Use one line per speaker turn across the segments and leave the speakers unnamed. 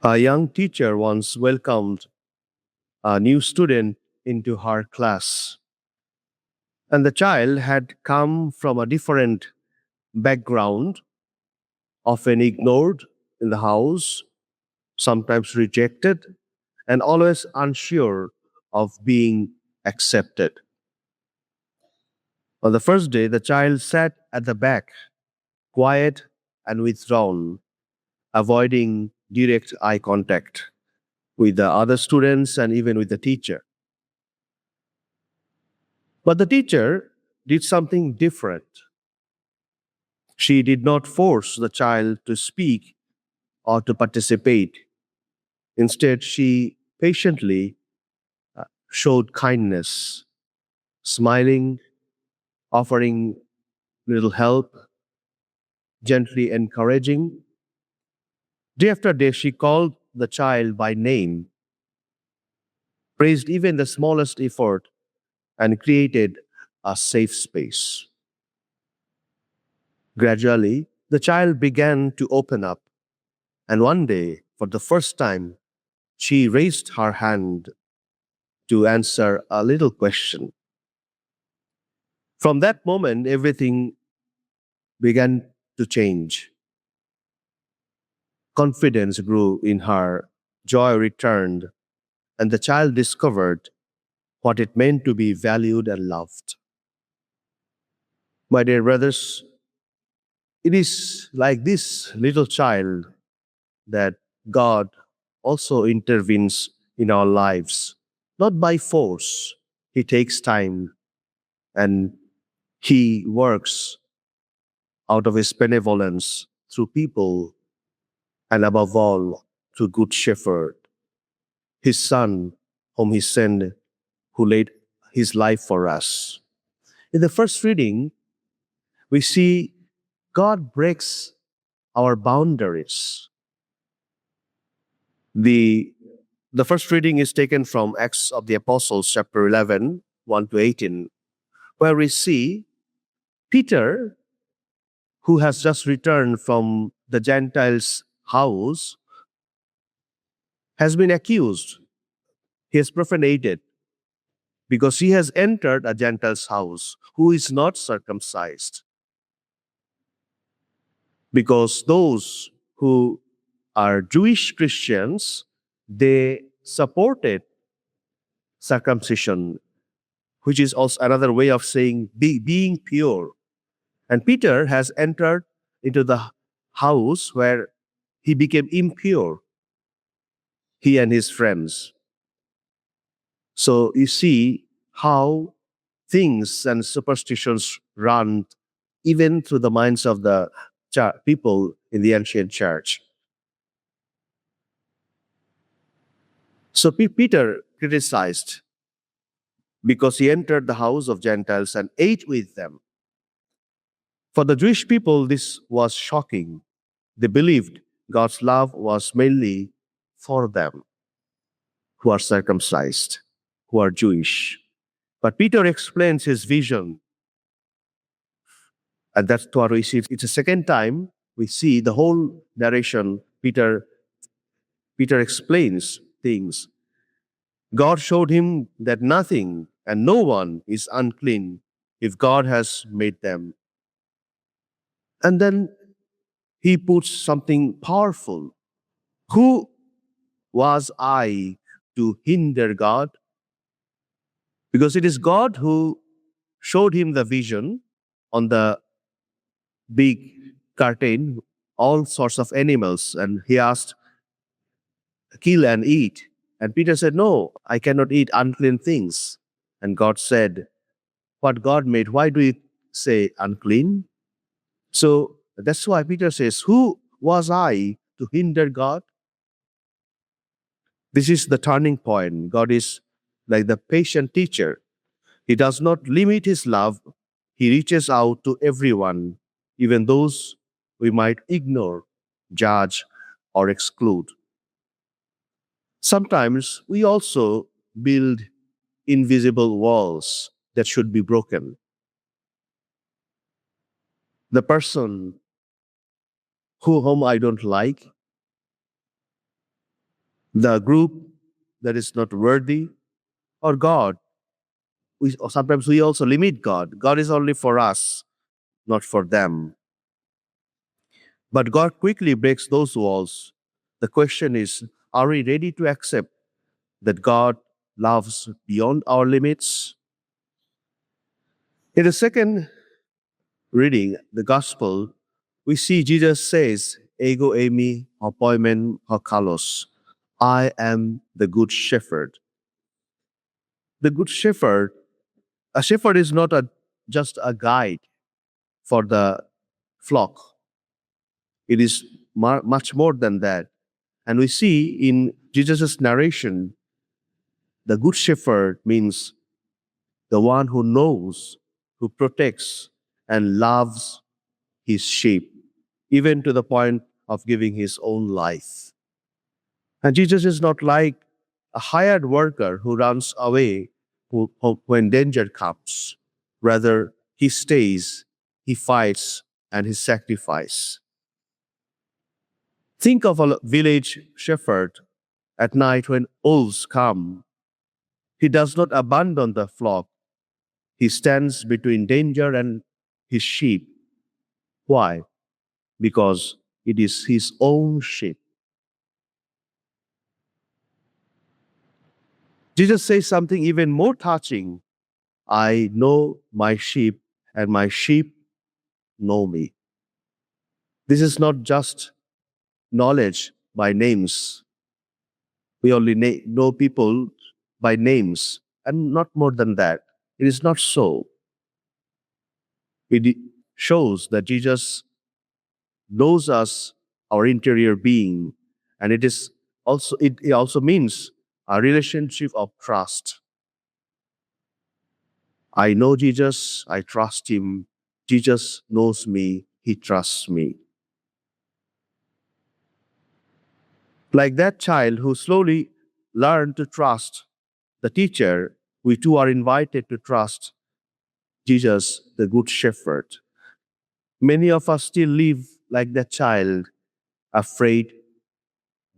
A young teacher once welcomed a new student into her class, and the child had come from a different background, often ignored in the house, sometimes rejected, and always unsure of being accepted. On the first day, the child sat at the back, quiet and withdrawn, avoiding direct eye contact with the other students and even with the teacher. But the teacher did something different. She did not force the child to speak or to participate. Instead, she patiently showed kindness, smiling, offering little help, gently encouraging. Day after day, she called the child by name, praised even the smallest effort, and created a safe space. Gradually, the child began to open up, and one day, for the first time, she raised her hand to answer a little question. From that moment, everything began to change. Confidence grew in her, joy returned, and the child discovered what it meant to be valued and loved. My dear brothers, it is like this little child that God also intervenes in our lives, not by force. He takes time and He works out of His benevolence through people and above all through Good Shepherd, His Son, whom He sent, who laid His life for us. In the first reading, we see God breaks our boundaries. The, the first reading is taken from Acts of the Apostles, chapter 11, 1 to 18, where we see Peter, who has just returned from the Gentiles' house, has been accused. He has profanated because he has entered a Gentile's house who is not circumcised. Because those who are Jewish Christians, they supported circumcision, which is also another way of saying being pure. And Peter has entered into the house where he became impure, he and his friends. So you see how things and superstitions run even through the minds of the people in the ancient church. So Peter criticized because he entered the house of Gentiles and ate with them. For the Jewish people, this was shocking. They believed God's love was mainly for them who are circumcised, who are Jewish. But Peter explains his vision, and that's what we see. It's the second time we see the whole narration. Peter explains things. God showed him that nothing and no one is unclean if God has made them. And then he puts something powerful. Who was I to hinder God? Because it is God who showed him the vision on the big curtain, all sorts of animals, and he asked, kill and eat. And Peter said, no, I cannot eat unclean things. And God said, what God made, why do you say unclean? So that's why Peter says, who was I to hinder God? This is the turning point. God is like the patient teacher. He does not limit his love. He reaches out to everyone, even those we might ignore, judge, or exclude. Sometimes we also build invisible walls that should be broken. The person whom I don't like, the group that is not worthy, or God. Or sometimes we also limit God. God is only for us, not for them. But God quickly breaks those walls. The question is, are we ready to accept that God loves beyond our limits? In the second reading, the gospel, we see Jesus says, Ego eimi apoimen hakalos. I am the good shepherd. The good shepherd, a shepherd is not just a guide for the flock. It is much more than that. And we see in Jesus' narration, the good shepherd means the one who knows, who protects, and loves his sheep, even to the point of giving his own life. And Jesus is not like a hired worker who runs away when danger comes. Rather, he stays, he fights, and he sacrifices. Think of a village shepherd at night when wolves come. He does not abandon the flock. He stands between danger and his sheep. Why? Because it is his own sheep. Jesus says something even more touching. I know my sheep, and my sheep know me. This is not just knowledge by names. We only know people by names, and not more than that. It is not so. It shows that Jesus knows us, our interior being, and it also means a relationship of trust. I know Jesus, I trust him. Jesus knows me, he trusts me. Like that child who slowly learned to trust the teacher, we too are invited to trust Jesus, the Good Shepherd. Many of us still live like that child, afraid,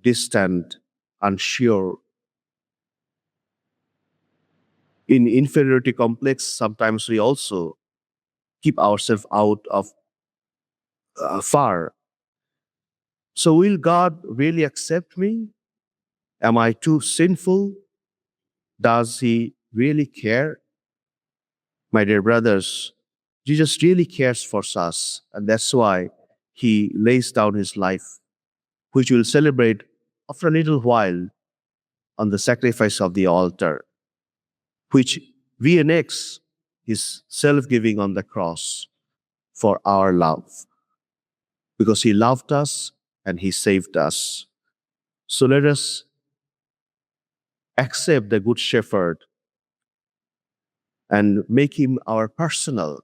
distant, unsure. In inferiority complex, sometimes we also keep ourselves out of far. So, will God really accept me? Am I too sinful? Does He really care? My dear brothers, Jesus really cares for us, and that's why He lays down His life, which we'll celebrate after a little while on the sacrifice of the altar, which reenacts His self giving on the cross for our love, because He loved us and He saved us. So let us accept the Good Shepherd and make Him our personal.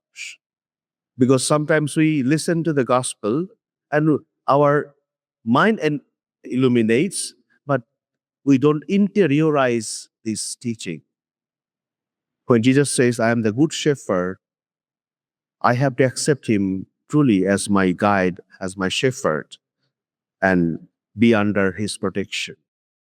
Because sometimes we listen to the gospel and our mind and illuminates, but we don't interiorize this teaching. When Jesus says, I am the good shepherd, I have to accept him truly as my guide, as my shepherd, and be under his protection.